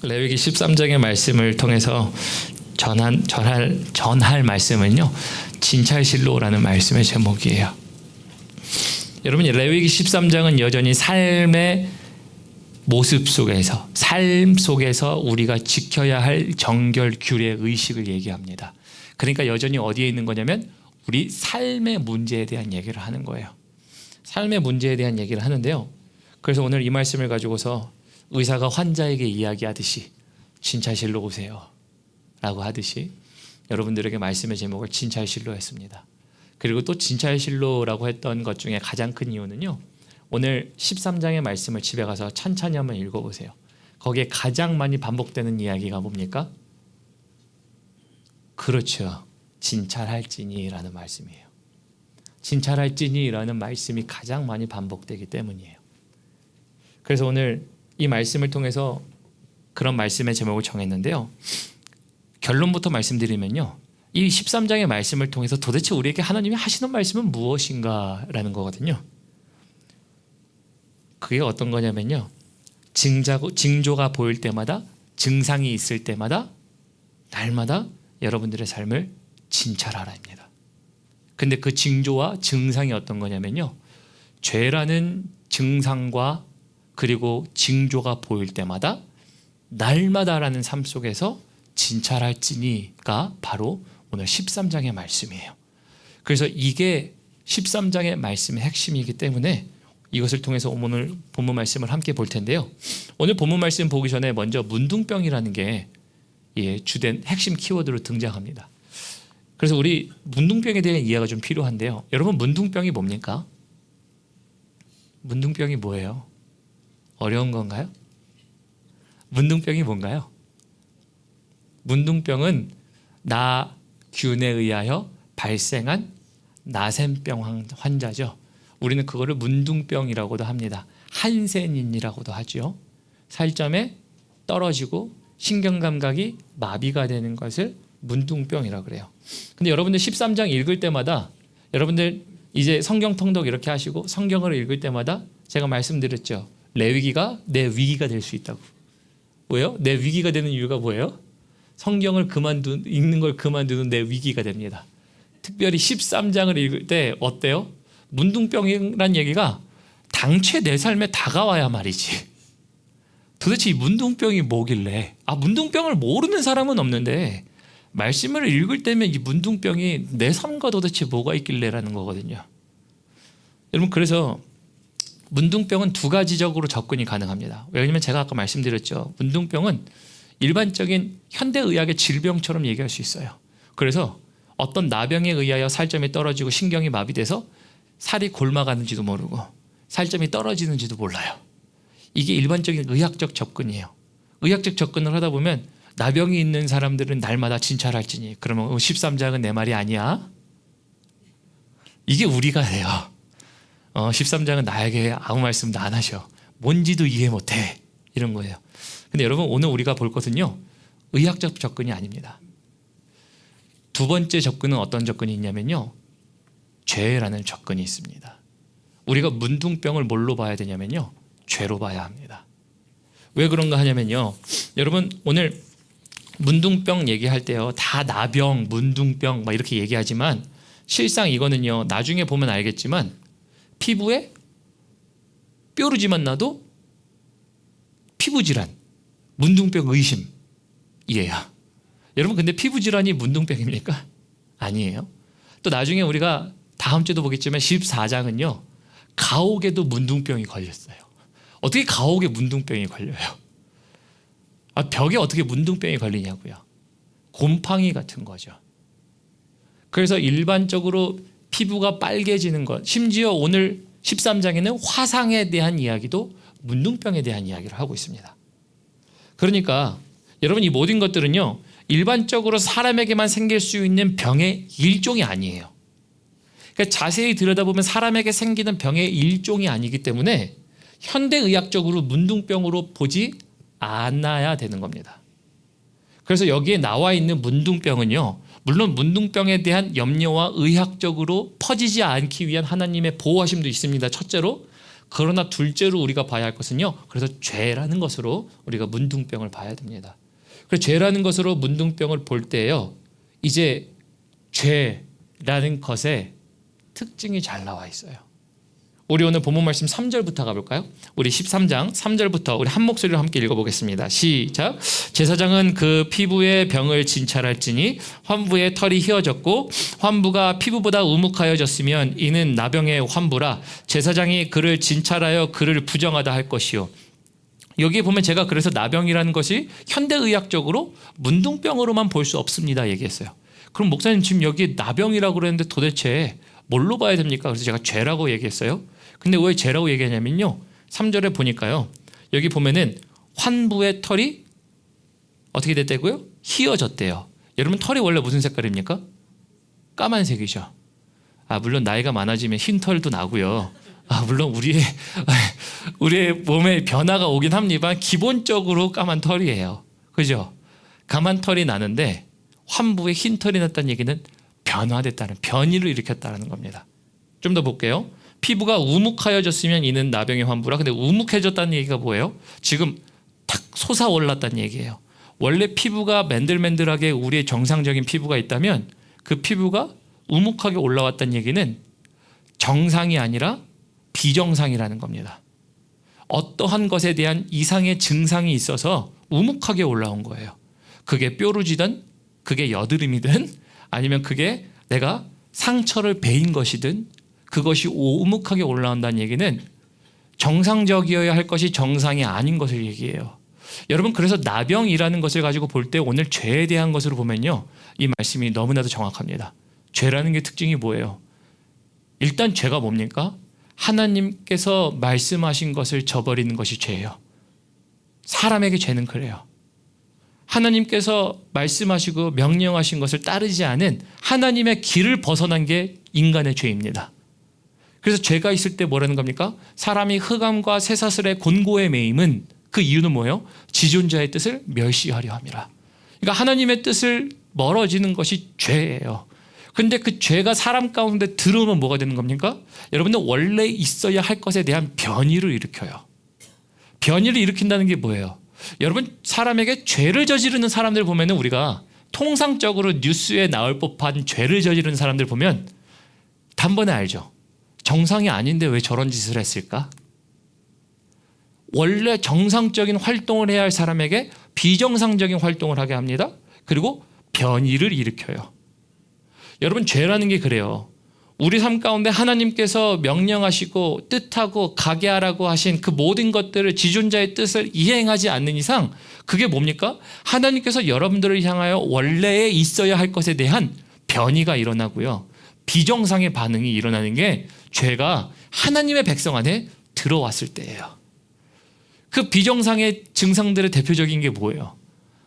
레위기 13장의 말씀을 통해서 전할 말씀은요, 진찰실로라는 말씀의 제목이에요. 여러분, 레위기 13장은 여전히 삶의 모습 속에서, 삶 속에서 우리가 지켜야 할 정결, 규례, 의식을 얘기합니다. 그러니까 여전히 어디에 있는 거냐면 우리 삶의 문제에 대한 얘기를 하는 거예요. 삶의 문제에 대한 얘기를 하는데요. 그래서 오늘 이 말씀을 가지고서 의사가 환자에게 이야기하듯이 진찰실로 오세요 라고 하듯이 여러분들에게 말씀의 제목을 진찰실로 했습니다. 그리고 또 진찰실로라고 했던 것 중에 가장 큰 이유는요, 오늘 13장의 말씀을 집에 가서 천천히 한번 읽어보세요. 거기에 가장 많이 반복되는 이야기가 뭡니까? 그렇죠, 진찰할지니라는 말씀이에요. 진찰할지니라는 말씀이 가장 많이 반복되기 때문이에요. 그래서 오늘 이 말씀을 통해서 그런 말씀의 제목을 정했는데요, 결론부터 말씀드리면요, 이 13장의 말씀을 통해서 도대체 우리에게 하나님이 하시는 말씀은 무엇인가 라는 거거든요. 그게 어떤 거냐면요, 징조가 보일 때마다, 증상이 있을 때마다, 날마다 여러분들의 삶을 진찰하라입니다. 근데 그 징조와 증상이 어떤 거냐면요, 죄라는 증상과 그리고 징조가 보일 때마다 날마다라는 삶 속에서 진찰할지니가 바로 오늘 13장의 말씀이에요. 그래서 이게 13장의 말씀의 핵심이기 때문에 이것을 통해서 오늘 본문 말씀을 함께 볼 텐데요. 오늘 본문 말씀 보기 전에 먼저 문둥병이라는 게 주된 핵심 키워드로 등장합니다. 그래서 우리 문둥병에 대한 이해가 좀 필요한데요. 여러분, 문둥병이 뭡니까? 문둥병이 뭐예요? 어려운 건가요? 문둥병이 뭔가요? 문둥병은 나균에 의하여 발생한 나센병 환자죠. 우리는 그거를 문둥병이라고도 합니다. 한센인이라고도 하죠. 살점에 떨어지고 신경감각이 마비가 되는 것을 문둥병이라고 그래요. 근데 여러분들 13장 읽을 때마다, 여러분들 이제 성경 통독 이렇게 하시고 성경을 읽을 때마다 제가 말씀드렸죠. 레위기가 내 위기가 될 수 있다고. 왜요? 내 위기가 되는 이유가 뭐예요? 성경을 읽는 걸 그만두는 내 위기가 됩니다. 특별히 13장을 읽을 때 어때요? 문둥병이란 얘기가 당최 내 삶에 다가와야 말이지. 도대체 이 문둥병이 뭐길래? 문둥병을 모르는 사람은 없는데 말씀을 읽을 때면 이 문둥병이 내 삶과 도대체 뭐가 있길래라는 거거든요. 여러분, 그래서 문둥병은 두 가지적으로 접근이 가능합니다. 왜냐하면 제가 아까 말씀드렸죠. 문둥병은 일반적인 현대의학의 질병처럼 얘기할 수 있어요. 그래서 어떤 나병에 의하여 살점이 떨어지고 신경이 마비돼서 살이 곪아가는지도 모르고 살점이 떨어지는지도 몰라요. 이게 일반적인 의학적 접근이에요. 의학적 접근을 하다 보면 나병이 있는 사람들은 날마다 진찰할지니, 그러면 13장은 내 말이 아니야? 이게 우리가 돼요. 13장은 나에게 아무 말씀도 안 하셔. 뭔지도 이해 못해. 이런 거예요. 근데 여러분, 오늘 우리가 볼 것은요, 의학적 접근이 아닙니다. 두 번째 접근은 어떤 접근이 있냐면요, 죄라는 접근이 있습니다. 우리가 문둥병을 뭘로 봐야 되냐면요, 죄로 봐야 합니다. 왜 그런가 하냐면요, 여러분, 오늘 문둥병 얘기할 때요, 다 나병, 문둥병 막 이렇게 얘기하지만 실상 이거는요, 나중에 보면 알겠지만 피부에 뾰루지만 나도 피부질환, 문둥병 의심이에요. 여러분, 근데 피부질환이 문둥병입니까? 아니에요. 또 나중에 우리가 다음 주에도 보겠지만 14장은요, 가옥에도 문둥병이 걸렸어요. 어떻게 가옥에 문둥병이 걸려요? 벽에 어떻게 문둥병이 걸리냐고요. 곰팡이 같은 거죠. 그래서 일반적으로 피부가 빨개지는 것, 심지어 오늘 13장에는 화상에 대한 이야기도 문둥병에 대한 이야기를 하고 있습니다. 그러니까 여러분, 이 모든 것들은요, 일반적으로 사람에게만 생길 수 있는 병의 일종이 아니에요. 그러니까 자세히 들여다보면 사람에게 생기는 병의 일종이 아니기 때문에 현대의학적으로 문둥병으로 보지 않아야 되는 겁니다. 그래서 여기에 나와 있는 문둥병은요, 물론 문둥병에 대한 염려와 의학적으로 퍼지지 않기 위한 하나님의 보호하심도 있습니다. 첫째로. 그러나 둘째로 우리가 봐야 할 것은요. 그래서 죄라는 것으로 우리가 문둥병을 봐야 됩니다. 그래서 죄라는 것으로 문둥병을 볼 때요. 이제 죄라는 것의 특징이 잘 나와 있어요. 우리 오늘 본문 말씀 3절부터 가볼까요? 우리 13장 3절부터 우리 한 목소리로 함께 읽어보겠습니다. 시작. 제사장은 그 피부의 병을 진찰할지니 환부의 털이 휘어졌고 환부가 피부보다 우묵하여졌으면 이는 나병의 환부라. 제사장이 그를 진찰하여 그를 부정하다 할 것이요. 여기 보면 제가 그래서 나병이라는 것이 현대의학적으로 문둥병으로만 볼 수 없습니다 얘기했어요. 그럼 목사님 지금 여기 나병이라고 그랬는데 도대체 뭘로 봐야 됩니까? 그래서 제가 죄라고 얘기했어요. 근데 왜 죄라고 얘기하냐면요. 3절에 보니까요. 여기 보면은 환부의 털이 어떻게 됐다고요? 휘어졌대요. 여러분 털이 원래 무슨 색깔입니까? 까만색이죠. 물론 나이가 많아지면 흰 털도 나고요. 물론 우리의 몸에 변화가 오긴 합니다만 기본적으로 까만 털이에요. 그죠? 까만 털이 나는데 환부에 흰 털이 났다는 얘기는 변화됐다는, 변이를 일으켰다는 겁니다. 좀 더 볼게요. 피부가 우묵하여졌으면 이는 나병의 환부라. 근데 우묵해졌다는 얘기가 뭐예요? 지금 탁 솟아올랐다는 얘기예요. 원래 피부가 맨들맨들하게 우리의 정상적인 피부가 있다면 그 피부가 우묵하게 올라왔다는 얘기는 정상이 아니라 비정상이라는 겁니다. 어떠한 것에 대한 이상의 증상이 있어서 우묵하게 올라온 거예요. 그게 뾰루지든 그게 여드름이든 아니면 그게 내가 상처를 베인 것이든 그것이 우묵하게 올라온다는 얘기는 정상적이어야 할 것이 정상이 아닌 것을 얘기해요. 여러분 그래서 나병이라는 것을 가지고 볼 때 오늘 죄에 대한 것으로 보면요. 이 말씀이 너무나도 정확합니다. 죄라는 게 특징이 뭐예요? 일단 죄가 뭡니까? 하나님께서 말씀하신 것을 저버리는 것이 죄예요. 사람에게 죄는 그래요. 하나님께서 말씀하시고 명령하신 것을 따르지 않은 하나님의 길을 벗어난 게 인간의 죄입니다. 그래서 죄가 있을 때 뭐라는 겁니까? 사람이 흑암과 쇠사슬의 곤고에 매임은 그 이유는 뭐예요? 지존자의 뜻을 멸시하려 함이라. 그러니까 하나님의 뜻을 멀어지는 것이 죄예요. 근데 그 죄가 사람 가운데 들어오면 뭐가 되는 겁니까? 여러분들 원래 있어야 할 것에 대한 변이를 일으켜요. 변이를 일으킨다는 게 뭐예요? 여러분 사람에게 죄를 저지르는 사람들 보면 우리가 통상적으로 뉴스에 나올 법한 죄를 저지르는 사람들 보면 단번에 알죠. 정상이 아닌데 왜 저런 짓을 했을까? 원래 정상적인 활동을 해야 할 사람에게 비정상적인 활동을 하게 합니다. 그리고 변이를 일으켜요. 여러분 죄라는 게 그래요. 우리 삶 가운데 하나님께서 명령하시고 뜻하고 가게 하라고 하신 그 모든 것들을 지존자의 뜻을 이행하지 않는 이상 그게 뭡니까? 하나님께서 여러분들을 향하여 원래에 있어야 할 것에 대한 변이가 일어나고요. 비정상의 반응이 일어나는 게 죄가 하나님의 백성 안에 들어왔을 때예요. 그 비정상의 증상들의 대표적인 게 뭐예요?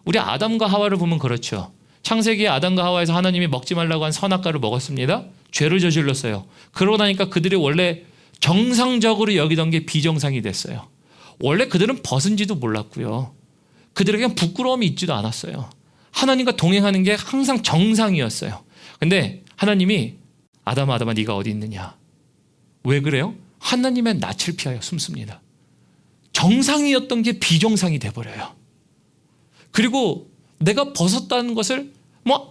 우리 아담과 하와를 보면 그렇죠. 창세기에 아담과 하와에서 하나님이 먹지 말라고 한 선악과를 먹었습니다. 죄를 저질렀어요. 그러고 나니까 그들이 원래 정상적으로 여기던 게 비정상이 됐어요. 원래 그들은 벗은지도 몰랐고요. 그들에겐 부끄러움이 있지도 않았어요. 하나님과 동행하는 게 항상 정상이었어요. 근데 하나님이 아담아 네가 어디 있느냐? 왜 그래요? 하나님의 낯을 피하여 숨습니다. 정상이었던 게 비정상이 돼버려요. 그리고 내가 벗었다는 것을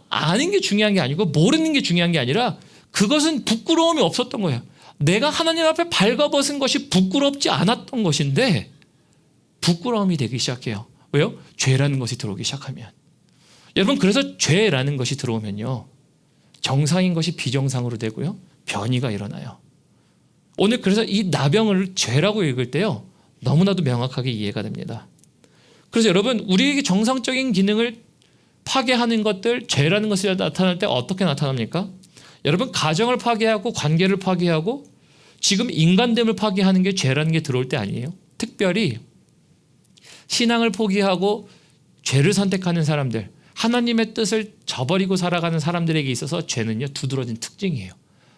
아는 게 중요한 게 아니고 모르는 게 중요한 게 아니라 그것은 부끄러움이 없었던 거예요. 내가 하나님 앞에 발가벗은 것이 부끄럽지 않았던 것인데 부끄러움이 되기 시작해요. 왜요? 죄라는 것이 들어오기 시작하면. 여러분 그래서 죄라는 것이 들어오면요. 정상인 것이 비정상으로 되고요. 변이가 일어나요. 오늘 그래서 이 나병을 죄라고 읽을 때요. 너무나도 명확하게 이해가 됩니다. 그래서 여러분 우리에게 정상적인 기능을 파괴하는 것들 죄라는 것이 나타날 때 어떻게 나타납니까? 여러분 가정을 파괴하고 관계를 파괴하고 지금 인간됨을 파괴하는 게 죄라는 게 들어올 때 아니에요. 특별히 신앙을 포기하고 죄를 선택하는 사람들 하나님의 뜻을 저버리고 살아가는 사람들에게 있어서 죄는요 두드러진 특징이에요.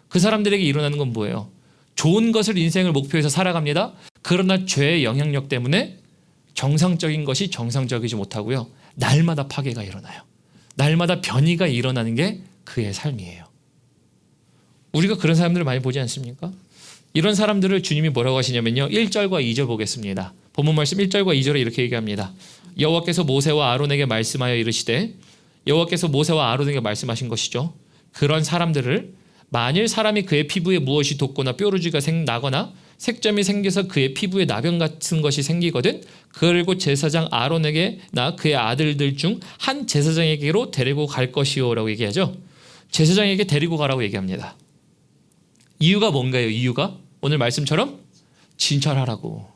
그 사람들에게 일어나는 건 뭐예요? 좋은 것을 인생을 목표해서 살아갑니다. 그러나 죄의 영향력 때문에 정상적인 것이 정상적이지 못하고요. 날마다 파괴가 일어나요. 날마다 변이가 일어나는 게 그의 삶이에요. 우리가 그런 사람들을 많이 보지 않습니까? 이런 사람들을 주님이 뭐라고 하시냐면요. 1절과 2절 보겠습니다. 본문 말씀 1절과 2절에 이렇게 얘기합니다. 여호와께서 모세와 아론에게 말씀하여 이르시되, 여호와께서 모세와 아론에게 말씀하신 것이죠. 그런 사람들을 만일 사람이 그의 피부에 무엇이 돋거나 뾰루지가 나거나 색점이 생겨서 그의 피부에 나병 같은 것이 생기거든 그리고 제사장 아론에게나 그의 아들들 중 한 제사장에게로 데리고 갈 것이요 라고 얘기하죠. 제사장에게 데리고 가라고 얘기합니다. 이유가 뭔가요? 이유가 오늘 말씀처럼 진찰하라고.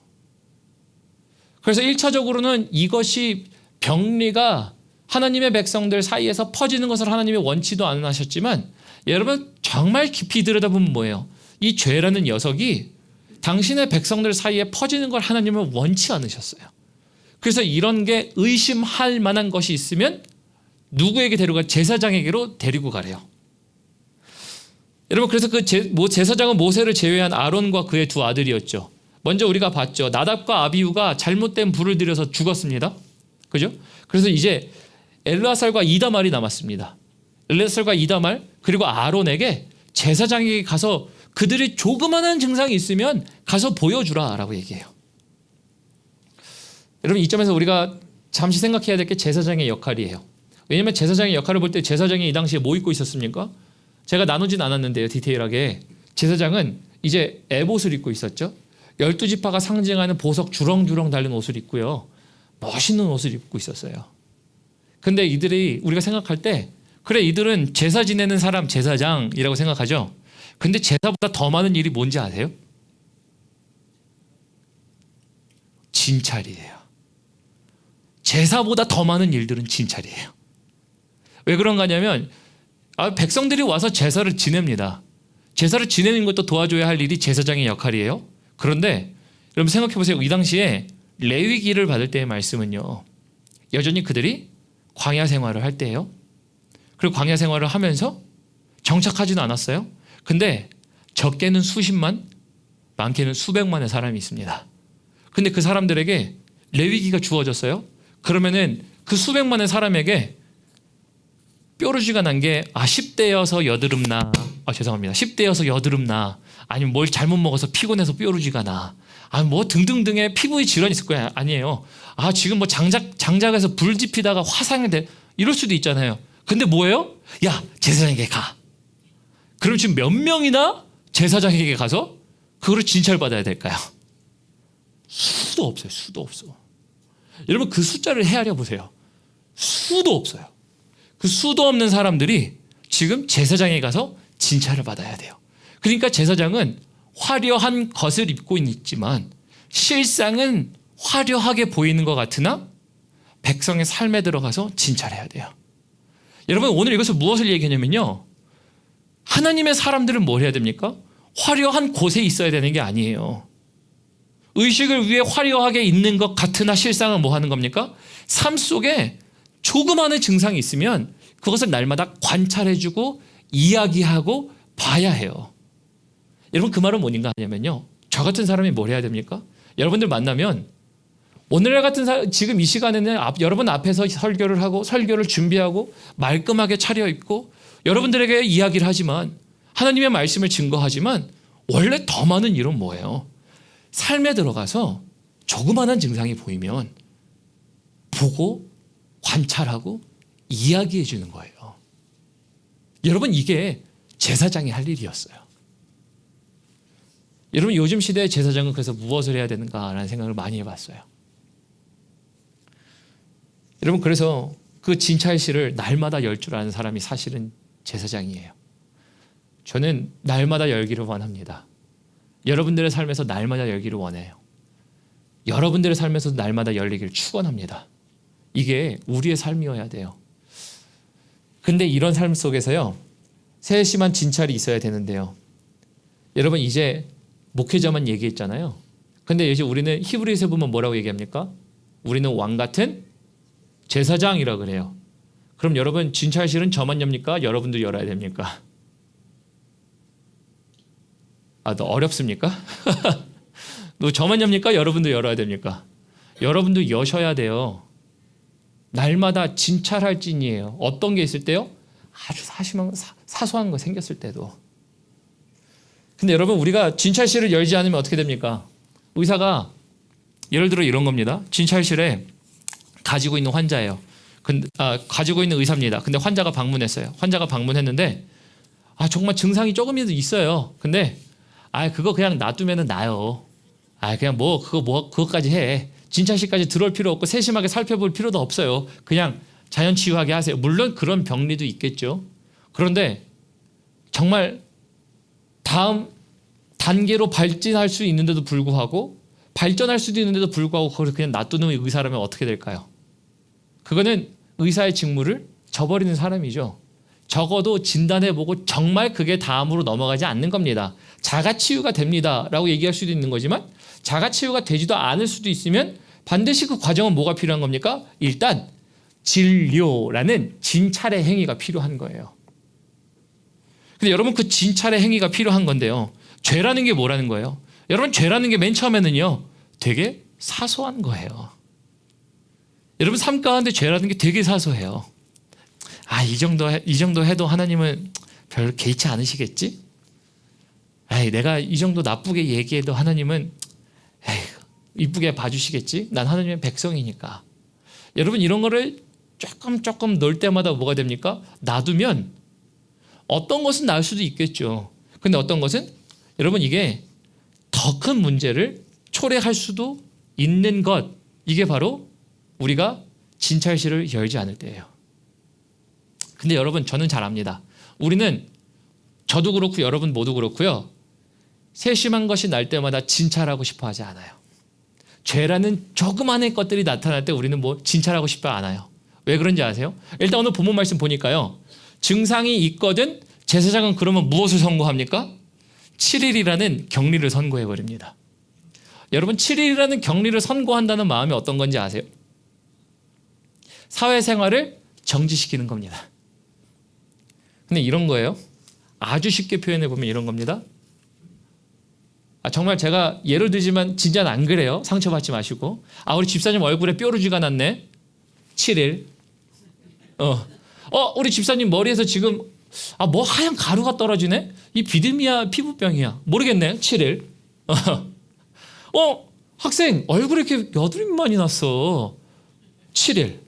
그래서 1차적으로는 이것이 병리가 하나님의 백성들 사이에서 퍼지는 것을 하나님이 원치도 안 하셨지만, 여러분 정말 깊이 들여다보면 뭐예요? 이 죄라는 녀석이 당신의 백성들 사이에 퍼지는 걸 하나님은 원치 않으셨어요. 그래서 이런 게 의심할 만한 것이 있으면 누구에게 데려가? 제사장에게로 데리고 가래요. 여러분, 그래서 그 제사장은 모세를 제외한 아론과 그의 두 아들이었죠. 먼저 우리가 봤죠. 나답과 아비후가 잘못된 불을 들여서 죽었습니다. 그죠? 그래서 이제 엘르아살과 이다말이 남았습니다. 엘르아살과 이다말 그리고 아론에게 제사장에게 가서 그들이 조그마한 증상이 있으면 가서 보여주라 라고 얘기해요. 여러분, 이 점에서 우리가 잠시 생각해야 될 게 제사장의 역할이에요. 왜냐하면 제사장의 역할을 볼 때 제사장이 이 당시에 뭐 입고 있었습니까? 제가 나누진 않았는데요, 디테일하게. 제사장은 이제 에봇을 입고 있었죠. 12지파가 상징하는 보석 주렁주렁 달린 옷을 입고요, 멋있는 옷을 입고 있었어요. 근데 이들이 우리가 생각할 때 그래, 이들은 제사 지내는 사람 제사장이라고 생각하죠. 근데 제사보다 더 많은 일이 뭔지 아세요? 진찰이에요. 제사보다 더 많은 일들은 진찰이에요. 왜 그런가 하냐면 백성들이 와서 제사를 지냅니다. 제사를 지내는 것도 도와줘야 할 일이 제사장의 역할이에요. 그런데 여러분 생각해 보세요. 이 당시에 레위기를 받을 때의 말씀은요, 여전히 그들이 광야 생활을 할 때예요. 그리고 광야 생활을 하면서 정착하지는 않았어요. 근데 적게는 수십만, 많게는 수백만의 사람이 있습니다. 근데 그 사람들에게 레위기가 주어졌어요. 그러면은 그 수백만의 사람에게 뾰루지가 난 게 10대여서 여드름나, 죄송합니다, 10대여서 여드름나, 아니면 뭘 잘못 먹어서 피곤해서 뾰루지가 나, 뭐 등등등의 피부의 질환이 있을 거야. 아니에요. 지금 뭐 장작에서 불 지피다가 화상이 돼, 이럴 수도 있잖아요. 근데 뭐예요? 야, 제사장에게 가. 그럼 지금 몇 명이나 제사장에게 가서 그거를 진찰받아야 될까요? 수도 없어요. 수도 없어. 여러분, 그 숫자를 헤아려 보세요. 수도 없어요. 그 수도 없는 사람들이 지금 제사장에 가서 진찰을 받아야 돼요. 그러니까 제사장은 화려한 것을 입고 있지만 실상은 화려하게 보이는 것 같으나 백성의 삶에 들어가서 진찰해야 돼요. 여러분, 오늘 이것을 무엇을 얘기하냐면요, 하나님의 사람들은 뭘 해야 됩니까? 화려한 곳에 있어야 되는 게 아니에요. 의식을 위해 화려하게 있는 것 같으나 실상은 뭐 하는 겁니까? 삶 속에 조그마한 증상이 있으면 그것을 날마다 관찰해주고 이야기하고 봐야 해요. 여러분, 그 말은 뭔가 하냐면요, 저 같은 사람이 뭘 해야 됩니까? 여러분들 만나면 오늘날 같은 지금 이 시간에는 여러분 앞에서 설교를 하고 설교를 준비하고 말끔하게 차려입고 여러분들에게 이야기를 하지만, 하나님의 말씀을 증거하지만, 원래 더 많은 일은 뭐예요? 삶에 들어가서 조그마한 증상이 보이면 보고 관찰하고 이야기해 주는 거예요. 여러분, 이게 제사장이 할 일이었어요. 여러분, 요즘 시대의 제사장은 그래서 무엇을 해야 되는가라는 생각을 많이 해봤어요. 여러분, 그래서 그 진찰실을 날마다 열 줄 아는 사람이 사실은 제사장이에요. 저는 날마다 열기를 원합니다. 여러분들의 삶에서 날마다 열기를 원해요. 여러분들의 삶에서 날마다 열리기를 축원합니다. 이게 우리의 삶이어야 돼요. 근데 이런 삶 속에서요, 세심한 진찰이 있어야 되는데요, 여러분 이제 목회자만 얘기했잖아요. 근데 이제 우리는 히브리서에 보면 뭐라고 얘기합니까? 우리는 왕 같은 제사장이라고 그래요. 그럼 여러분, 진찰실은 저만 엽니까? 여러분도 열어야 됩니까? 너 어렵습니까? 너 저만 엽니까? 여러분도 열어야 됩니까? 여러분도 여셔야 돼요. 날마다 진찰할 찐이에요. 어떤 게 있을 때요? 아주 사소한 거 생겼을 때도. 근데 여러분 우리가 진찰실을 열지 않으면 어떻게 됩니까? 의사가 예를 들어 이런 겁니다. 진찰실에 가지고 있는 환자예요. 가지고 있는 의사입니다. 근데 환자가 방문했어요. 환자가 방문했는데 정말 증상이 조금이라도 있어요. 근데 그거 그냥 놔두면은 나요. 그냥 그것까지 해. 진찰실까지 들어올 필요 없고 세심하게 살펴볼 필요도 없어요. 그냥 자연 치유하게 하세요. 물론 그런 병리도 있겠죠. 그런데 정말 다음 단계로 발전할 수 있는데도 불구하고 발전할 수도 있는데도 불구하고 그걸 그냥 놔두는 의사라면 어떻게 될까요? 그거는 의사의 직무를 저버리는 사람이죠. 적어도 진단해보고 정말 그게 다음으로 넘어가지 않는 겁니다. 자가치유가 됩니다 라고 얘기할 수도 있는 거지만 자가치유가 되지도 않을 수도 있으면 반드시 그 과정은 뭐가 필요한 겁니까? 일단 진료라는 진찰의 행위가 필요한 거예요. 근데 여러분 그 진찰의 행위가 필요한 건데요. 죄라는 게 뭐라는 거예요? 여러분 죄라는 게 맨 처음에는요. 되게 사소한 거예요. 여러분 삶 가운데 죄라는 게 되게 사소해요. 이 정도 해도 하나님은 별 개의치 않으시겠지? 내가 이 정도 나쁘게 얘기해도 하나님은 이쁘게 봐주시겠지? 난 하나님의 백성이니까. 여러분 이런 거를 조금 넣을 때마다 뭐가 됩니까? 놔두면 어떤 것은 나을 수도 있겠죠. 근데 어떤 것은 여러분 이게 더 큰 문제를 초래할 수도 있는 것. 이게 바로 우리가 진찰실을 열지 않을 때예요. 근데 여러분 저는 잘 압니다. 우리는 저도 그렇고 여러분 모두 그렇고요. 세심한 것이 날 때마다 진찰하고 싶어 하지 않아요. 죄라는 조그마한 것들이 나타날 때 우리는 진찰하고 싶어 않아요. 왜 그런지 아세요? 일단 오늘 본문 말씀 보니까요. 증상이 있거든 제사장은 그러면 무엇을 선고합니까? 7일이라는 격리를 선고해버립니다. 여러분 7일이라는 격리를 선고한다는 마음이 어떤 건지 아세요? 사회생활을 정지시키는 겁니다. 근데 이런 거예요. 아주 쉽게 표현해보면 이런 겁니다. 정말 제가 예를 들지만 진짜는 안 그래요. 상처받지 마시고. 우리 집사님 얼굴에 뾰루지가 났네. 7일. 우리 집사님 머리에서 지금 하얀 가루가 떨어지네. 이 비듬이야 피부병이야 모르겠네. 7일. 학생 얼굴에 이렇게 여드름이 많이 났어. 7일.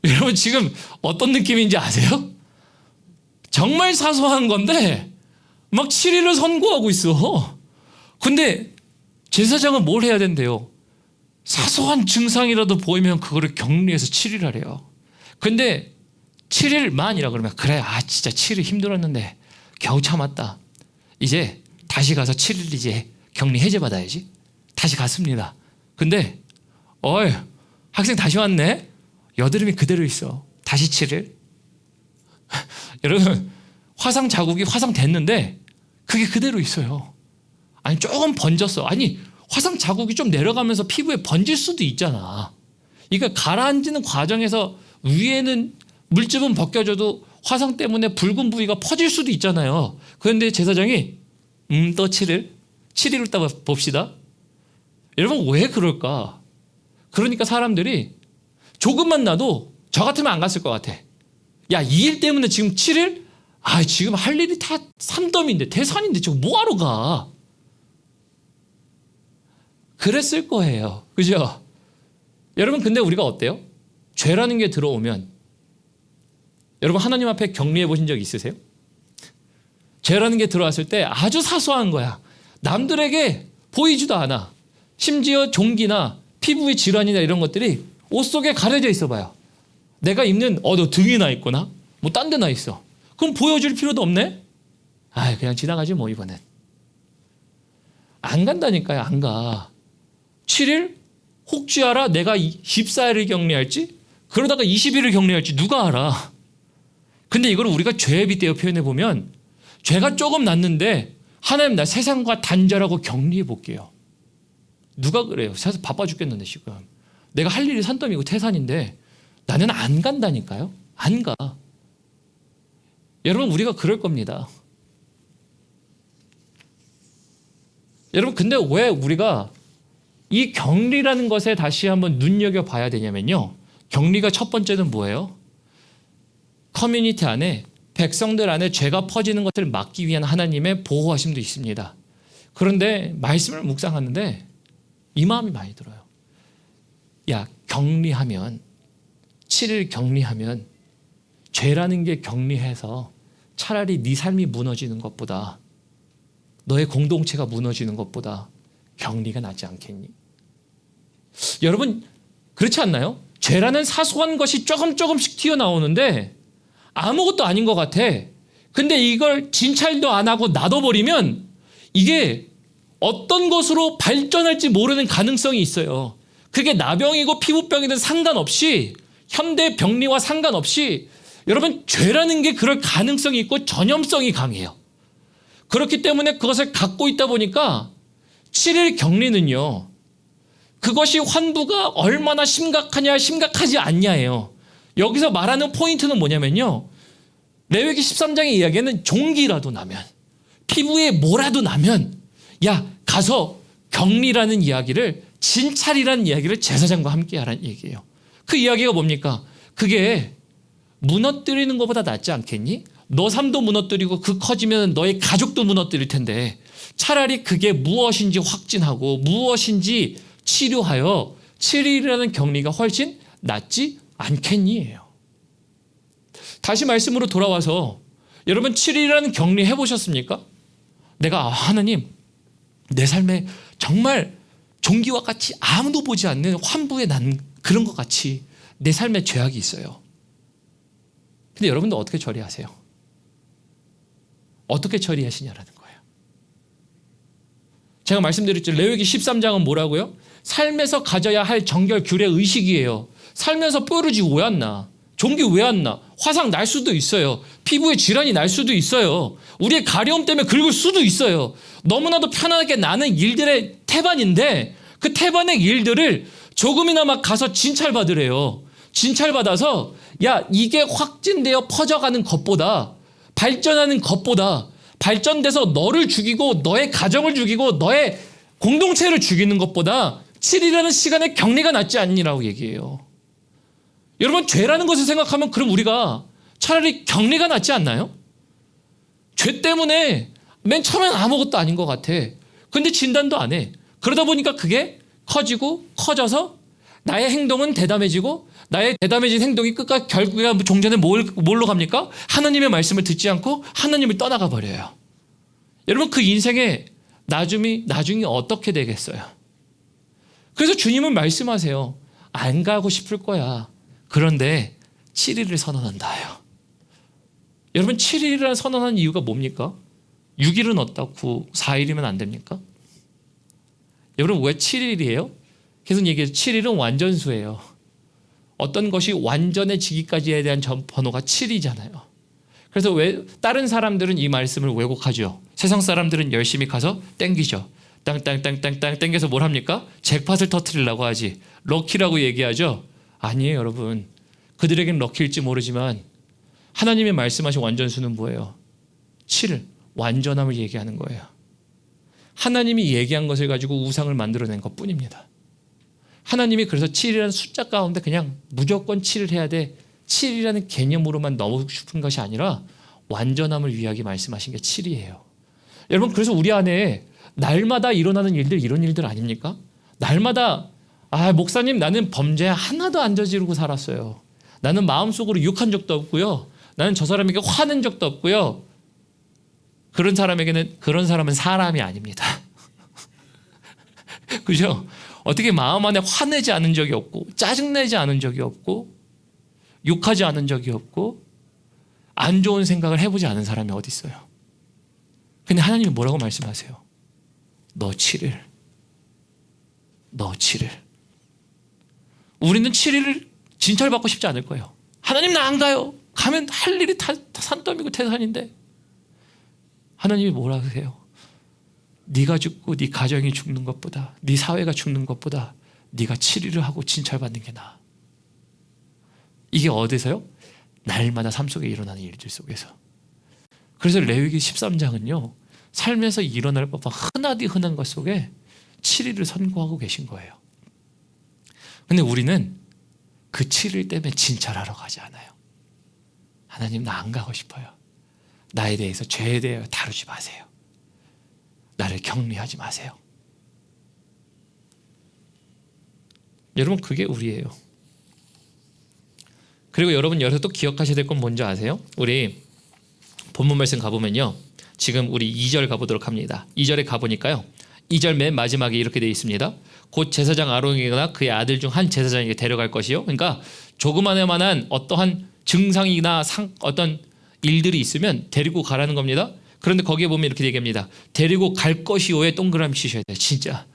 여러분 지금 어떤 느낌인지 아세요? 정말 사소한 건데 막 7일을 선고하고 있어. 근데 제사장은 뭘 해야 된대요? 사소한 증상이라도 보이면 그거를 격리해서 7일 하래요. 근데 7일만이라 그러면 그래 진짜 7일 힘들었는데 겨우 참았다. 이제 다시 가서 7일 이제 격리 해제 받아야지. 다시 갔습니다. 근데 학생 다시 왔네. 여드름이 그대로 있어. 다시 7일. 여러분 화상 자국이 화상됐는데 그게 그대로 있어요. 조금 번졌어. 화상 자국이 좀 내려가면서 피부에 번질 수도 있잖아. 그러니까 가라앉는 과정에서 위에는 물집은 벗겨져도 화상 때문에 붉은 부위가 퍼질 수도 있잖아요. 그런데 제사장이 또 7일을 따 봅시다. 여러분 왜 그럴까? 그러니까 사람들이 조금만 나도 저 같으면 안 갔을 것 같아. 이 일 때문에 지금 7일? 지금 할 일이 다 산더미인데 대산인데 지금 뭐하러 가? 그랬을 거예요. 그죠? 여러분 근데 우리가 어때요? 죄라는 게 들어오면 여러분 하나님 앞에 격리해 보신 적 있으세요? 죄라는 게 들어왔을 때 아주 사소한 거야. 남들에게 보이지도 않아. 심지어 종기나 피부의 질환이나 이런 것들이 옷 속에 가려져 있어 봐요. 내가 입는 너 등이 나 있구나. 딴 데 나 있어. 그럼 보여줄 필요도 없네. 그냥 지나가지 이번엔. 안 간다니까요. 안 가. 7일? 혹시 알아? 내가 14일을 격리할지? 그러다가 20일을 격리할지 누가 알아? 근데 이걸 우리가 죄에 빗대어 표현해보면 죄가 조금 났는데 하나님 나 세상과 단절하고 격리해 볼게요. 누가 그래요? 세상 바빠 죽겠는데 지금. 내가 할 일이 산더미고 태산인데 나는 안 간다니까요. 안 가. 여러분 우리가 그럴 겁니다. 여러분 근데 왜 우리가 이 격리라는 것에 다시 한번 눈여겨봐야 되냐면요. 격리가 첫 번째는 뭐예요? 커뮤니티 안에 백성들 안에 죄가 퍼지는 것을 막기 위한 하나님의 보호하심도 있습니다. 그런데 말씀을 묵상하는데 이 마음이 많이 들어요. 야, 격리하면 7일 격리하면 죄라는 게 격리해서 차라리 네 삶이 무너지는 것보다 너의 공동체가 무너지는 것보다 격리가 낫지 않겠니? 여러분 그렇지 않나요? 죄라는 사소한 것이 조금씩 튀어나오는데 아무것도 아닌 것 같아. 근데 이걸 진찰도 안 하고 놔둬버리면 이게 어떤 것으로 발전할지 모르는 가능성이 있어요. 그게 나병이고 피부병이든 상관없이 현대 병리와 상관없이 여러분 죄라는 게 그럴 가능성이 있고 전염성이 강해요. 그렇기 때문에 그것을 갖고 있다 보니까 7일 격리는요. 그것이 환부가 얼마나 심각하냐 심각하지 않냐예요. 여기서 말하는 포인트는 뭐냐면요. 레위기 13장의 이야기는 종기라도 나면 피부에 뭐라도 나면 야 가서 격리라는 이야기를 진찰이라는 이야기를 제사장과 함께 하라는 얘기예요. 그 이야기가 뭡니까? 그게 무너뜨리는 것보다 낫지 않겠니? 너 삶도 무너뜨리고 그 커지면 너의 가족도 무너뜨릴 텐데 차라리 그게 무엇인지 확진하고 무엇인지 치료하여 7일이라는 격리가 훨씬 낫지 않겠니예요. 다시 말씀으로 돌아와서 여러분 7일이라는 격리 해보셨습니까? 내가 하나님 내 삶에 정말 종기와 같이 아무도 보지 않는 환부에 난 그런 것 같이 내 삶에 죄악이 있어요. 근데 여러분도 어떻게 처리하세요? 어떻게 처리하시냐라는 거예요. 제가 말씀드렸죠. 레위기 13장은 뭐라고요? 삶에서 가져야 할 정결 규례 의식이에요. 살면서 뾰루지 왜 안 나? 종기 왜 안 나? 화상 날 수도 있어요. 피부에 질환이 날 수도 있어요. 우리의 가려움 때문에 긁을 수도 있어요. 너무나도 편하게 나는 일들의 태반인데 그 태반의 일들을 조금이나마 가서 진찰받으래요. 진찰받아서 야 이게 확진되어 퍼져가는 것보다 발전하는 것보다 발전돼서 너를 죽이고 너의 가정을 죽이고 너의 공동체를 죽이는 것보다 7일이라는 시간의 격리가 낫지 않니라고 얘기해요. 여러분 죄라는 것을 생각하면 그럼 우리가 차라리 격리가 낫지 않나요? 죄 때문에 맨 처음엔 아무것도 아닌 것 같아. 근데 진단도 안 해. 그러다 보니까 그게 커지고 커져서 나의 행동은 대담해지고 나의 대담해진 행동이 끝까지 결국에 종전에 뭘로 갑니까? 하나님의 말씀을 듣지 않고 하나님을 떠나가 버려요. 여러분 그 인생의 나중이 어떻게 되겠어요? 그래서 주님은 말씀하세요. 안 가고 싶을 거야. 그런데 7일을 선언한다요. 여러분 7일이라는 선언하는 이유가 뭡니까? 6일은 어떻고 4일이면 안 됩니까? 여러분 왜 7일이에요? 계속 얘기해서 7일은 완전수예요. 어떤 것이 완전해지기까지에 대한 번호가 7이잖아요. 그래서 왜 다른 사람들은 이 말씀을 왜곡하죠. 세상 사람들은 열심히 가서 땡기죠. 땅땅땅땅땅 땡겨서 뭘 합니까? 잭팟을 터뜨리려고 하지. 럭키라고 얘기하죠. 아니에요 여러분. 그들에겐 럭키일지 모르지만 하나님의 말씀하신 완전수는 뭐예요? 7, 완전함을 얘기하는 거예요. 하나님이 얘기한 것을 가지고 우상을 만들어낸 것뿐입니다. 하나님이 그래서 7이라는 숫자 가운데 그냥 무조건 7을 해야 돼. 7이라는 개념으로만 넣고 싶은 것이 아니라 완전함을 위하게 말씀하신 게 7이에요. 여러분 그래서 우리 안에 날마다 일어나는 일들 이런 일들 아닙니까? 날마다 목사님 나는 범죄 하나도 안 저지르고 살았어요. 나는 마음속으로 욕한 적도 없고요. 나는 저 사람에게 화낸 적도 없고요. 그런 사람은 사람이 아닙니다. 그죠? 어떻게 마음 안에 화내지 않은 적이 없고 짜증내지 않은 적이 없고 욕하지 않은 적이 없고 안 좋은 생각을 해보지 않은 사람이 어디 있어요? 근데 하나님이 뭐라고 말씀하세요? 너 7일. 우리는 7일을 진찰받고 싶지 않을 거예요. 하나님 나 안 가요. 가면 할 일이 다 산더미고 태산인데 하나님이 뭐라 하세요? 네가 죽고 네 가정이 죽는 것보다 네 사회가 죽는 것보다 네가 7일을 하고 진찰받는 게 나아. 이게 어디서요? 날마다 삶 속에 일어나는 일들 속에서. 그래서 레위기 13장은요. 삶에서 일어날 법한 흔하디 흔한 것 속에 7일을 선고하고 계신 거예요. 근데 우리는 그 7일 때문에 진찰하러 가지 않아요. 하나님 나 안 가고 싶어요. 나에 대해서 죄에 대해 다루지 마세요. 나를 격리하지 마세요. 여러분, 그게 우리예요. 그리고 여러분, 여기서 또 기억하셔야 될 건 뭔지 아세요? 우리 본문 말씀 가보면요, 지금 우리 2절 가보도록 합니다. 2절에 가보니까요, 2절 맨 마지막에 이렇게 되어 있습니다. 곧 제사장 아론이나 그의 아들 중 한 제사장에게 데려갈 것이요. 그러니까 조그마한 어떠한 증상이나 어떤 일들이 있으면 데리고 가라는 겁니다. 그런데 거기에 보면 이렇게 얘기합니다. 데리고 갈 것이요에 동그라미 치셔야 돼요. 진짜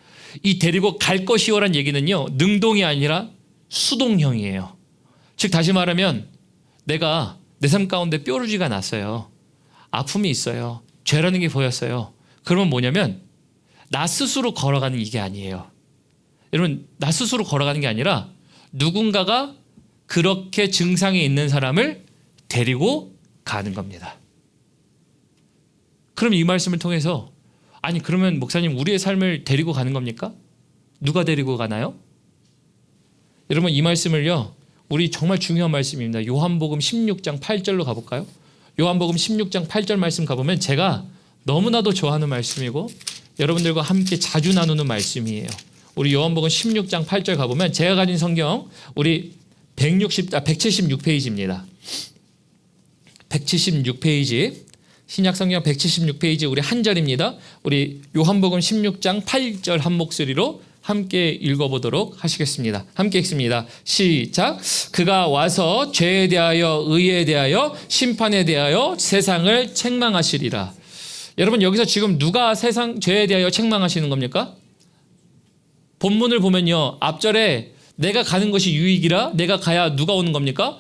이 데리고 갈 것이요란 얘기는요, 능동이 아니라 수동형이에요. 즉 다시 말하면, 내가 내 삶 가운데 뾰루지가 났어요. 아픔이 있어요. 죄라는 게 보였어요. 그러면 뭐냐면 나 스스로 걸어가는 이게 아니에요. 여러분, 나 스스로 걸어가는 게 아니라 누군가가 그렇게 증상이 있는 사람을 데리고 가는 겁니다. 그럼 이 말씀을 통해서, 아니 그러면 목사님, 우리의 삶을 데리고 가는 겁니까? 누가 데리고 가나요? 여러분, 이 말씀을요, 우리 정말 중요한 말씀입니다. 요한복음 16장 8절로 가볼까요? 요한복음 16장 8절 말씀 가보면 제가 너무나도 좋아하는 말씀이고 여러분들과 함께 자주 나누는 말씀이에요. 우리 요한복음 16장 8절 가보면, 제가 가진 성경 우리 176페이지입니다. 176페이지, 신약 성경 176페이지 우리 한 절입니다. 우리 요한복음 16장 8절 한 목소리로 함께 읽어보도록 하시겠습니다. 함께 읽습니다. 시작. 그가 와서 죄에 대하여 의에 대하여 심판에 대하여 세상을 책망하시리라. 여러분, 여기서 지금 누가 세상 죄에 대하여 책망하시는 겁니까? 본문을 보면요, 앞절에 내가 가는 것이 유익이라 내가 가야 누가 오는 겁니까?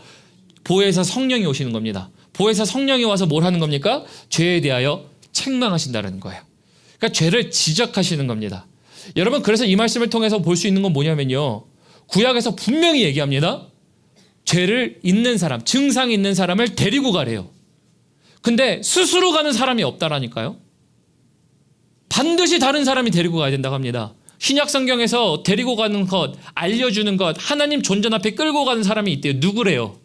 보혜사 성령이 오시는 겁니다. 보혜사 성령이 와서 뭘 하는 겁니까? 죄에 대하여 책망하신다는 거예요. 그러니까 죄를 지적하시는 겁니다. 여러분, 그래서 이 말씀을 통해서 볼 수 있는 건 뭐냐면요, 구약에서 분명히 얘기합니다. 죄를 있는 사람, 증상이 있는 사람을 데리고 가래요. 근데 스스로 가는 사람이 없다라니까요. 반드시 다른 사람이 데리고 가야 된다고 합니다. 신약 성경에서 데리고 가는 것, 알려주는 것, 하나님 존전 앞에 끌고 가는 사람이 있대요. 누구래요?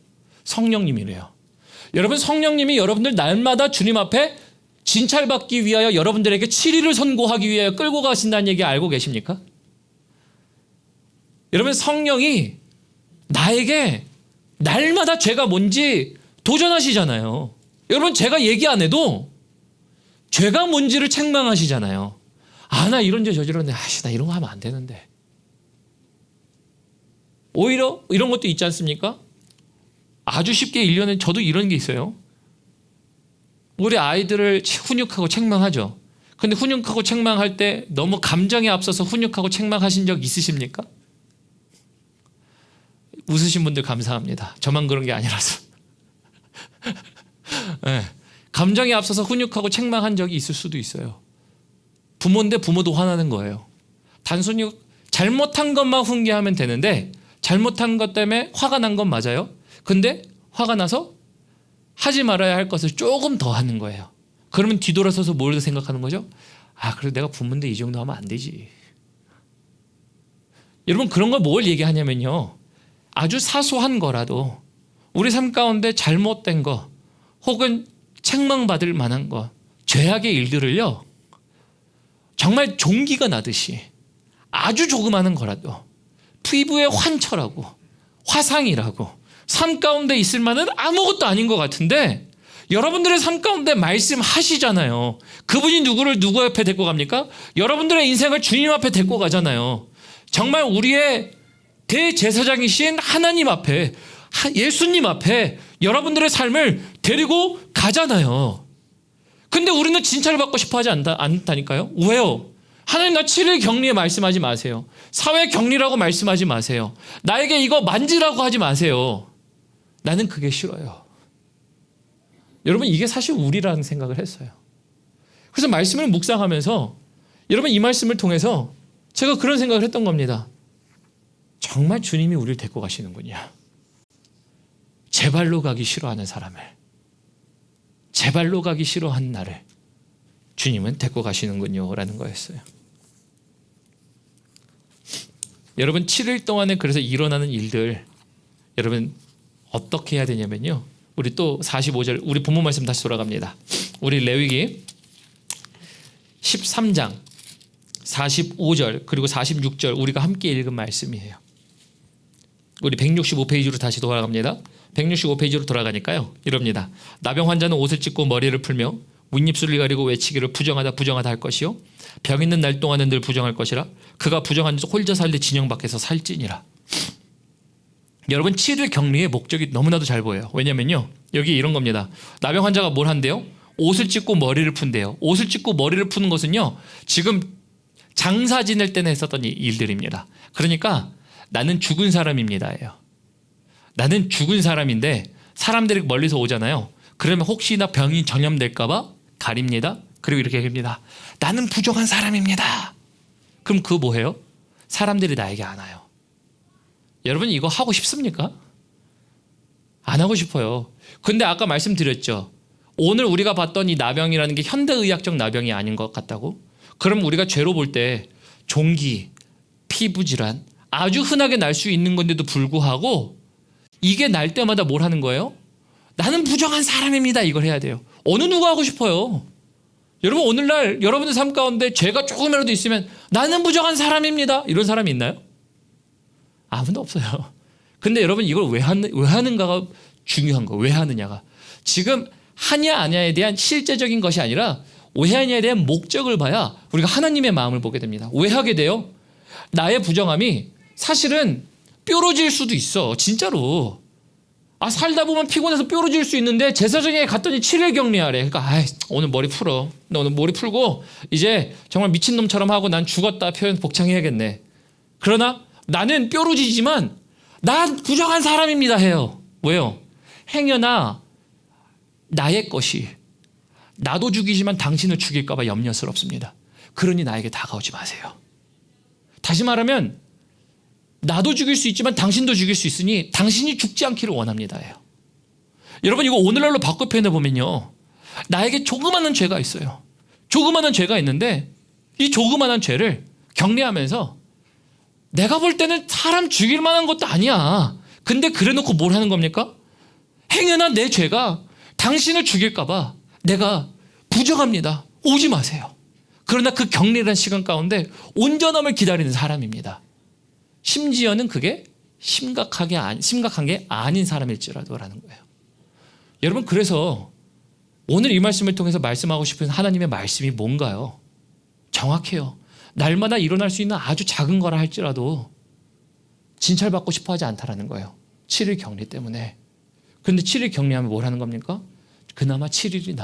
성령님이래요. 여러분, 성령님이 여러분들 날마다 주님 앞에 진찰받기 위하여 여러분들에게 7일을 선고하기 위하여 끌고 가신다는 얘기 알고 계십니까? 여러분, 성령이 나에게 날마다 죄가 뭔지 도전하시잖아요. 여러분, 제가 얘기 안 해도 죄가 뭔지를 책망하시잖아요. 아, 나 이런 죄 저질렀네. 나 이런 거 하면 안 되는데. 오히려 이런 것도 있지 않습니까? 아주 쉽게 1년에 저도 이런 게 있어요. 우리 아이들을 훈육하고 책망하죠. 근데 훈육하고 책망할 때 너무 감정에 앞서서 훈육하고 책망하신 적 있으십니까? 웃으신 분들 감사합니다. 저만 그런 게 아니라서. 네. 감정에 앞서서 훈육하고 책망한 적이 있을 수도 있어요. 부모인데 부모도 화나는 거예요. 단순히 잘못한 것만 훈계하면 되는데 잘못한 것 때문에 화가 난 건 맞아요. 근데 화가 나서 하지 말아야 할 것을 조금 더 하는 거예요. 그러면 뒤돌아서서 뭘 생각하는 거죠? 아, 그래도 내가 부모인데 이 정도 하면 안 되지. 여러분, 그런 걸 뭘 얘기하냐면요, 아주 사소한 거라도 우리 삶 가운데 잘못된 거 혹은 책망받을 만한 거, 죄악의 일들을요, 정말 종기가 나듯이 아주 조그마한 거라도 피부의 환처라고, 화상이라고, 삶 가운데 있을 만한 아무것도 아닌 것 같은데 여러분들의 삶 가운데 말씀하시잖아요. 그분이 누구를 누구 옆에 데리고 갑니까? 여러분들의 인생을 주님 앞에 데리고 가잖아요. 정말 우리의 대제사장이신 하나님 앞에, 예수님 앞에 여러분들의 삶을 데리고 가잖아요. 근데 우리는 진찰을 받고 싶어 하지 않다니까요. 왜요? 하나님, 나 7일 격리에 말씀하지 마세요. 사회 격리라고 말씀하지 마세요. 나에게 이거 만지라고 하지 마세요. 나는 그게 싫어요. 여러분, 이게 사실 우리라는 생각을 했어요. 그래서 말씀을 묵상하면서 여러분, 이 말씀을 통해서 제가 그런 생각을 했던 겁니다. 정말 주님이 우리를 데리고 가시는군요. 제 발로 가기 싫어하는 사람을, 제 발로 가기 싫어하는 나를 주님은 데리고 가시는군요 라는 거였어요. 여러분, 7일 동안에 그래서 일어나는 일들, 여러분 어떻게 해야 되냐면요, 우리 또 45절 우리 본문 말씀 다시 돌아갑니다. 우리 레위기 13장 45절 그리고 46절 우리가 함께 읽은 말씀이에요. 우리 165페이지로 다시 돌아갑니다. 165페이지로 돌아가니까요. 이럽니다. 나병 환자는 옷을 찢고 머리를 풀며 윗입술을 가리고 외치기를 부정하다 부정하다 할 것이요 병 있는 날 동안은 늘 부정할 것이라 그가 부정한 홀저 살리 진영 밖에서 살찌니라. 여러분 7일 격리의 목적이 너무나도 잘 보여요. 왜냐면요. 여기 이런 겁니다. 나병 환자가 뭘 한대요? 옷을 찢고 머리를 푼대요. 옷을 찢고 머리를 푸는 것은요. 지금 장사 지낼 때는 했었던 일들입니다. 그러니까 나는 죽은 사람입니다예요. 나는 죽은 사람인데 사람들이 멀리서 오잖아요. 그러면 혹시나 병이 전염될까 봐 가립니다. 그리고 이렇게 얘기합니다. 나는 부정한 사람입니다. 그럼 그거 뭐예요? 사람들이 나에게 안 와요. 여러분 이거 하고 싶습니까? 안 하고 싶어요. 근데 아까 말씀드렸죠. 오늘 우리가 봤던 이 나병이라는 게 현대의학적 나병이 아닌 것 같다고? 그럼 우리가 죄로 볼 때 종기, 피부질환 아주 흔하게 날 수 있는 건데도 불구하고 이게 날 때마다 뭘 하는 거예요? 나는 부정한 사람입니다. 이걸 해야 돼요. 어느 누가 하고 싶어요? 여러분 오늘날 여러분의 삶 가운데 죄가 조금이라도 있으면 나는 부정한 사람입니다. 이런 사람이 있나요? 아무도 없어요. 근데 여러분 이걸 왜 하는가가 중요한 거예요. 왜 하느냐가. 지금 하냐 아냐에 대한 실제적인 것이 아니라 왜 하냐에 대한 목적을 봐야 우리가 하나님의 마음을 보게 됩니다. 왜 하게 돼요? 나의 부정함이 사실은 뾰루질 수도 있어. 진짜로. 살다 보면 피곤해서 뾰루질 수 있는데 제사장에 갔더니 7일 격리하래. 그러니까 오늘 머리 풀어. 나 오늘 머리 풀고 이제 정말 미친놈처럼 하고 난 죽었다 표현 복창해야겠네. 그러나 나는 뾰루지지만 난 부정한 사람입니다 해요. 왜요? 행여나 나의 것이 나도 죽이지만 당신을 죽일까 봐 염려스럽습니다. 그러니 나에게 다가오지 마세요. 다시 말하면 나도 죽일 수 있지만 당신도 죽일 수 있으니 당신이 죽지 않기를 원합니다. 여러분 이거 오늘날로 바꿔 표현해 보면요. 나에게 조그마한 죄가 있어요. 조그마한 죄가 있는데 이 조그마한 죄를 격리하면서 내가 볼 때는 사람 죽일 만한 것도 아니야. 근데 그래놓고 뭘 하는 겁니까? 행여나 내 죄가 당신을 죽일까 봐 내가 부정합니다. 오지 마세요. 그러나 그 격리라는 시간 가운데 온전함을 기다리는 사람입니다. 심지어는 그게 심각한 게 아닌 사람일지라도라는 거예요. 여러분 그래서 오늘 이 말씀을 통해서 말씀하고 싶은 하나님의 말씀이 뭔가요? 정확해요. 날마다 일어날 수 있는 아주 작은 거라 할지라도 진찰받고 싶어 하지 않다라는 거예요. 7일 격리 때문에. 그런데 7일 격리하면 뭘 하는 겁니까? 그나마 7일이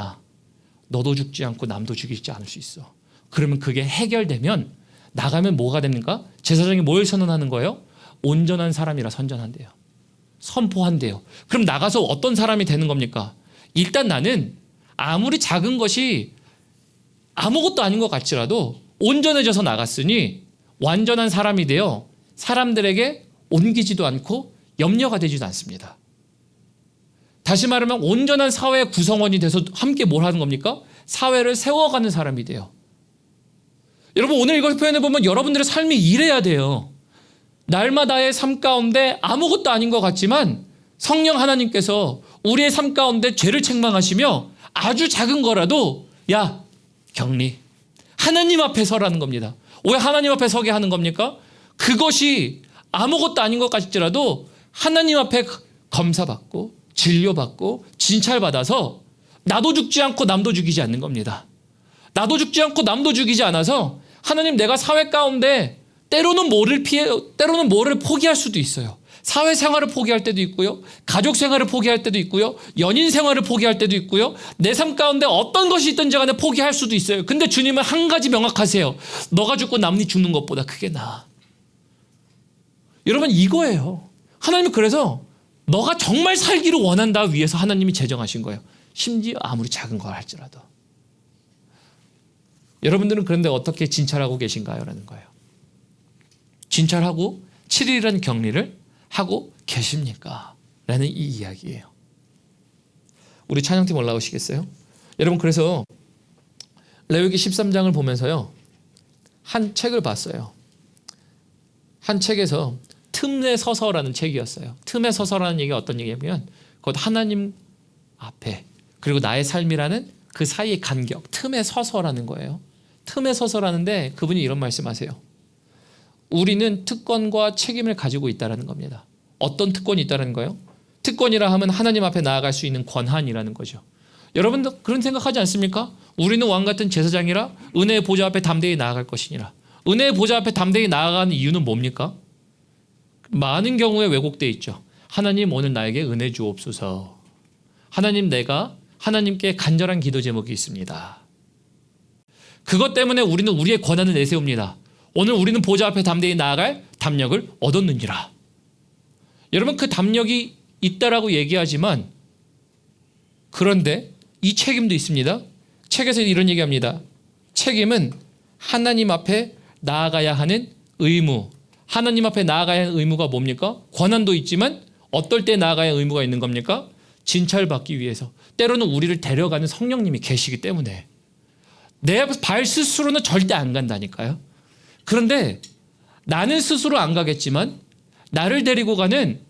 너도 죽지 않고 남도 죽이지 않을 수 있어. 그러면 그게 해결되면 나가면 뭐가 됩니까? 제사장이 뭘 선언하는 거예요? 온전한 사람이라 선전한대요. 선포한대요. 그럼 나가서 어떤 사람이 되는 겁니까? 일단 나는 아무리 작은 것이 아무것도 아닌 것 같지라도 온전해져서 나갔으니 완전한 사람이 되어 사람들에게 옮기지도 않고 염려가 되지도 않습니다. 다시 말하면 온전한 사회의 구성원이 돼서 함께 뭘 하는 겁니까? 사회를 세워가는 사람이 돼요. 여러분 오늘 이걸 표현해보면 여러분들의 삶이 이래야 돼요. 날마다의 삶 가운데 아무것도 아닌 것 같지만 성령 하나님께서 우리의 삶 가운데 죄를 책망하시며 아주 작은 거라도 야 격리 하나님 앞에 서라는 겁니다. 왜 하나님 앞에 서게 하는 겁니까? 그것이 아무것도 아닌 것 같지라도 하나님 앞에 검사받고 진료받고 진찰받아서 나도 죽지 않고 남도 죽이지 않는 겁니다. 나도 죽지 않고 남도 죽이지 않아서 하나님 내가 사회 가운데 때로는 뭐를 포기할 수도 있어요. 사회생활을 포기할 때도 있고요. 가족생활을 포기할 때도 있고요. 연인생활을 포기할 때도 있고요. 내 삶 가운데 어떤 것이 있든지 간에 포기할 수도 있어요. 근데 주님은 한 가지 명확하세요. 너가 죽고 남이 죽는 것보다 그게 나아. 여러분 이거예요. 하나님은 그래서 너가 정말 살기를 원한다 위해서 하나님이 제정하신 거예요. 심지어 아무리 작은 걸 할지라도. 여러분들은 그런데 어떻게 진찰하고 계신가요? 라는 거예요. 진찰하고 7일이라는 격리를 하고 계십니까? 라는 이 이야기예요. 우리 찬양팀 올라오시겠어요? 여러분 그래서 레위기 13장을 보면서요. 한 책을 봤어요. 한 책에서 틈에 서서라는 책이었어요. 틈에 서서라는 얘기가 어떤 얘기냐면 곧 하나님 앞에 그리고 나의 삶이라는 그 사이의 간격, 틈에 서서라는 거예요. 틈에 서서라는데 그분이 이런 말씀하세요. 우리는 특권과 책임을 가지고 있다는 겁니다. 어떤 특권이 있다는 거예요? 특권이라 하면 하나님 앞에 나아갈 수 있는 권한이라는 거죠. 여러분도 그런 생각하지 않습니까? 우리는 왕 같은 제사장이라 은혜의 보좌 앞에 담대히 나아갈 것이니라. 은혜의 보좌 앞에 담대히 나아가는 이유는 뭡니까? 많은 경우에 왜곡되어 있죠. 하나님 오늘 나에게 은혜 주옵소서. 하나님 내가 하나님께 간절한 기도 제목이 있습니다. 그것 때문에 우리는 우리의 권한을 내세웁니다. 오늘 우리는 보좌 앞에 담대히 나아갈 담력을 얻었느니라. 여러분 그 담력이 있다라고 얘기하지만 그런데 이 책임도 있습니다. 책에서 이런 얘기합니다. 책임은 하나님 앞에 나아가야 하는 의무. 하나님 앞에 나아가야 하는 의무가 뭡니까? 권한도 있지만 어떨 때 나아가야 하는 의무가 있는 겁니까? 진찰받기 위해서. 때로는 우리를 데려가는 성령님이 계시기 때문에 내 발 스스로는 절대 안 간다니까요. 그런데 나는 스스로 안 가겠지만 나를 데리고 가는,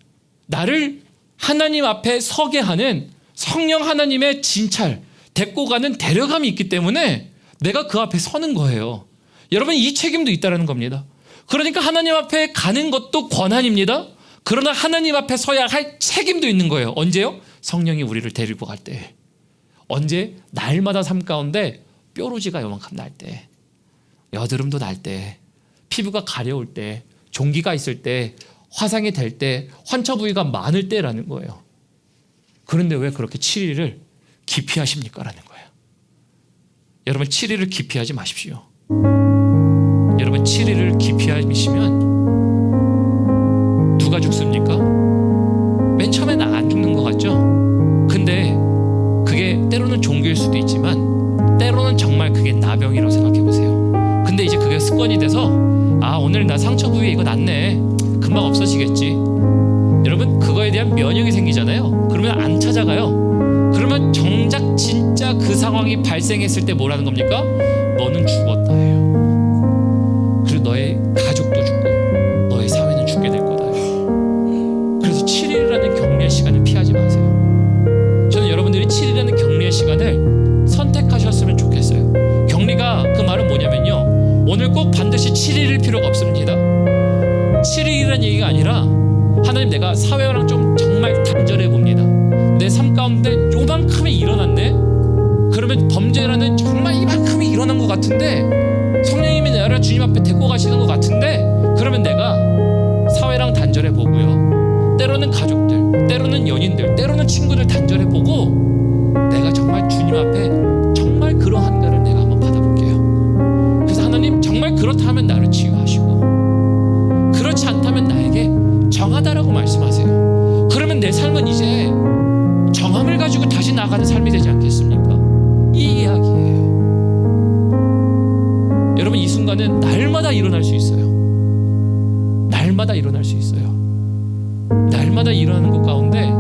나를 하나님 앞에 서게 하는 성령 하나님의 진찰, 데리고 가는 데려감이 있기 때문에 내가 그 앞에 서는 거예요. 여러분 이 책임도 있다는 겁니다. 그러니까 하나님 앞에 가는 것도 권한입니다. 그러나 하나님 앞에 서야 할 책임도 있는 거예요. 언제요? 성령이 우리를 데리고 갈 때. 언제? 날마다 삶 가운데 뾰루지가 요만큼 날 때, 여드름도 날 때, 피부가 가려울 때, 종기가 있을 때, 화상이 될 때, 환처 부위가 많을 때라는 거예요. 그런데 왜 그렇게 7일을 기피하십니까? 라는 거예요. 여러분 7일을 기피하지 마십시오. 여러분 7일을 기피하시면 누가 죽습니까? 맨 처음에는 안 죽는 것 같죠? 근데 그게 때로는 종교일 수도 있지만 때로는 정말 그게 나병이라고 생각해 보세요. 근데 이제 그게 습관이 돼서 아 오늘 나 상처 부위에 이거 났네, 금방 없어지겠지. 여러분 그거에 대한 면역이 생기잖아요. 그러면 안 찾아가요. 그러면 정작 진짜 그 상황이 발생했을 때 뭐라는 겁니까? 너는 죽었다 해요. 그리고 너의 가족도 죽고 너의 사회는 죽게 될 거다 해요. 그래서 7일이라는 격리의 시간을 피하지 마세요. 저는 여러분들이 7일이라는 격리의 시간을 선택하셨으면 좋겠어요. 격리가 그 말은 뭐냐면요, 오늘 꼭 반드시 7일일 필요가 없습니다. 7일이라는 얘기가 아니라 하나님 내가 사회랑 좀 정말 단절해 봅니다. 내 삶 가운데 요만큼이 일어났네. 그러면 범죄라는 정말 이만큼이 일어난 것 같은데 성령님이 나를 주님 앞에 데리고 가시는 것 같은데 그러면 내가 사회랑 단절해 보고요, 때로는 가족들, 때로는 연인들, 때로는 친구들 단절해 보고 내가 정말 주님 앞에 정말 그러한가를 내가 한번 받아볼게요. 그래서 하나님 정말 그렇다면 나를 치유하시고 그렇지 않다면 나에게 정하다라고 말씀하세요. 그러면 내 삶은 이제 정함을 가지고 다시 나가는 삶이 되지 않겠습니까? 이 이야기예요. 여러분 이 순간은 날마다 일어날 수 있어요. 날마다 일어날 수 있어요. 날마다 일어나는 것 가운데